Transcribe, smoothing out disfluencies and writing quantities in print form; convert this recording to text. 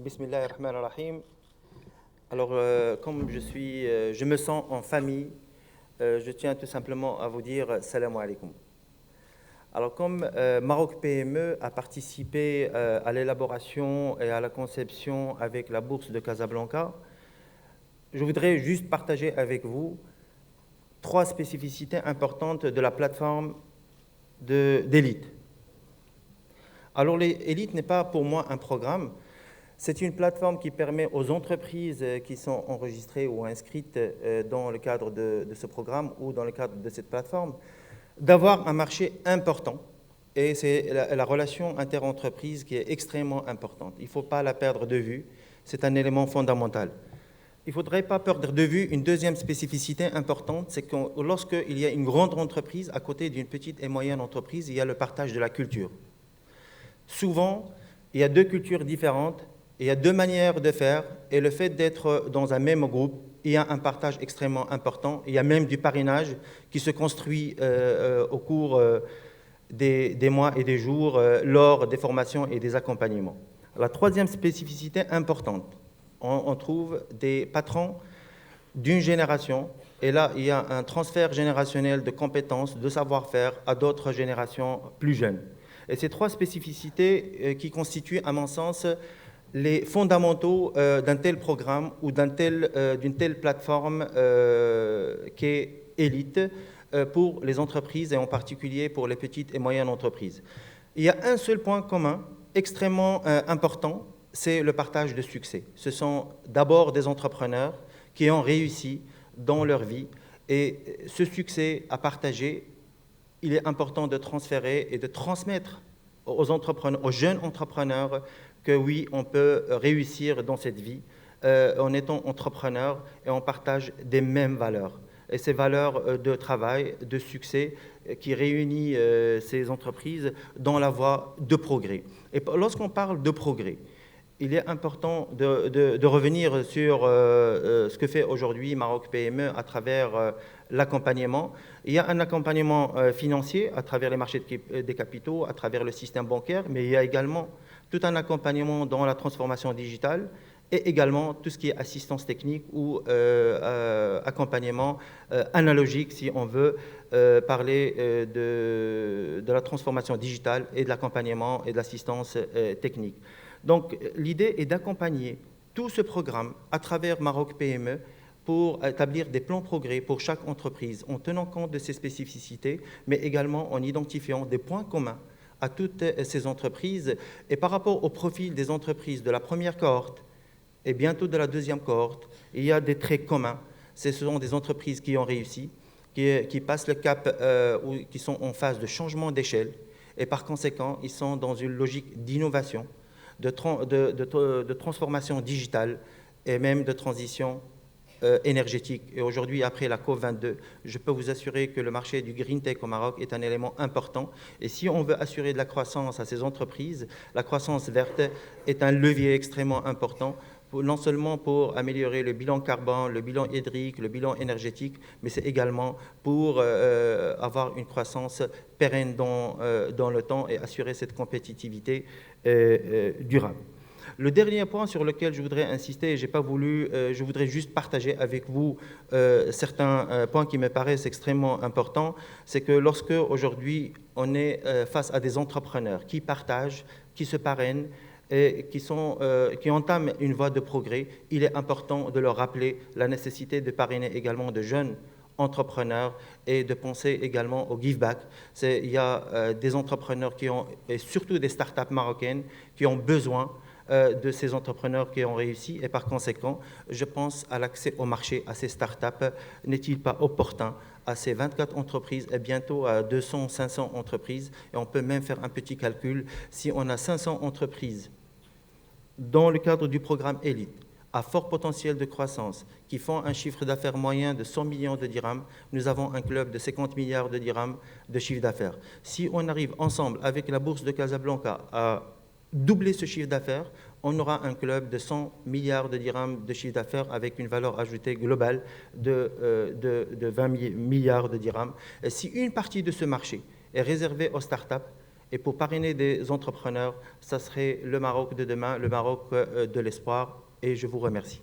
Bismillah ar-Rahman ar-Rahim. Alors, comme je me sens en famille, je tiens tout simplement à vous dire salam alaikum. Alors, comme Maroc PME a participé à l'élaboration et à la conception avec la bourse de Casablanca, je voudrais juste partager avec vous 3 spécificités importantes de la plateforme d'Elite. Alors, l'Elite n'est pas pour moi un programme. C'est une plateforme qui permet aux entreprises qui sont enregistrées ou inscrites dans le cadre de ce programme ou dans le cadre de cette plateforme d'avoir un marché important. Et c'est la relation inter-entreprise qui est extrêmement importante. Il ne faut pas la perdre de vue. C'est un élément fondamental. Il ne faudrait pas perdre de vue une deuxième spécificité importante, c'est que lorsqu'il y a une grande entreprise à côté d'une petite et moyenne entreprise, il y a le partage de la culture. Souvent, il y a 2 cultures différentes. Il y a 2 manières de faire, et le fait d'être dans un même groupe, il y a un partage extrêmement important. Il y a même du parrainage qui se construit au cours des mois et des jours lors des formations et des accompagnements. La troisième spécificité importante, on trouve des patrons d'une génération, et là, il y a un transfert générationnel de compétences, de savoir-faire à d'autres générations plus jeunes. Et ces 3 spécificités qui constituent, à mon sens, les fondamentaux d'un tel programme ou d'une telle plateforme qui est Elite pour les entreprises et en particulier pour les petites et moyennes entreprises. Il y a un seul point commun extrêmement important, c'est le partage de succès. Ce sont d'abord des entrepreneurs qui ont réussi dans leur vie et ce succès à partager, il est important de transférer et de transmettre aux entrepreneurs, aux jeunes entrepreneurs, que oui, on peut réussir dans cette vie en étant entrepreneur et on partage des mêmes valeurs. Et ces valeurs de travail, de succès, qui réunissent ces entreprises dans la voie de progrès. Et lorsqu'on parle de progrès, il est important de revenir sur ce que fait aujourd'hui Maroc PME à travers l'accompagnement. Il y a un accompagnement financier à travers les marchés des capitaux, à travers le système bancaire, mais il y a également tout un accompagnement dans la transformation digitale et également tout ce qui est assistance technique ou accompagnement analogique, si on veut parler de la transformation digitale et de l'accompagnement et de l'assistance technique. Donc, l'idée est d'accompagner tout ce programme à travers Maroc PME pour établir des plans progrès pour chaque entreprise en tenant compte de ses spécificités, mais également en identifiant des points communs à toutes ces entreprises. Et par rapport au profil des entreprises de la première cohorte et bientôt de la deuxième cohorte, il y a des traits communs. Ce sont des entreprises qui ont réussi, qui passent le cap ou qui sont en phase de changement d'échelle. Et par conséquent, ils sont dans une logique d'innovation, de transformation digitale et même de transition énergétique. Et aujourd'hui, après la COP22, je peux vous assurer que le marché du Green Tech au Maroc est un élément important. Et si on veut assurer de la croissance à ces entreprises, la croissance verte est un levier extrêmement important, non seulement pour améliorer le bilan carbone, le bilan hydrique, le bilan énergétique, mais c'est également pour avoir une croissance pérenne dans le temps et assurer cette compétitivité durable. Le dernier point sur lequel je voudrais insister, je voudrais juste partager avec vous certains points qui me paraissent extrêmement importants, c'est que lorsque aujourd'hui on est face à des entrepreneurs qui partagent, qui se parrainent, et qui entament une voie de progrès, il est important de leur rappeler la nécessité de parrainer également de jeunes entrepreneurs et de penser également au give back. Il y a des entrepreneurs et surtout des startups marocaines qui ont besoin de ces entrepreneurs qui ont réussi et par conséquent, je pense à l'accès au marché à ces startups. N'est-il pas opportun à ces 24 entreprises et bientôt à 200, 500 entreprises, et on peut même faire un petit calcul, si on a 500 entreprises dans le cadre du programme Elite, à fort potentiel de croissance, qui font un chiffre d'affaires moyen de 100 millions de dirhams, nous avons un club de 50 milliards de dirhams de chiffre d'affaires. Si on arrive ensemble avec la bourse de Casablanca à doubler ce chiffre d'affaires, on aura un club de 100 milliards de dirhams de chiffre d'affaires avec une valeur ajoutée globale de 20 milliards de dirhams. Et si une partie de ce marché est réservée aux startups, Et pour parrainer des entrepreneurs, ça serait le Maroc de demain, le Maroc de l'espoir. Et je vous remercie.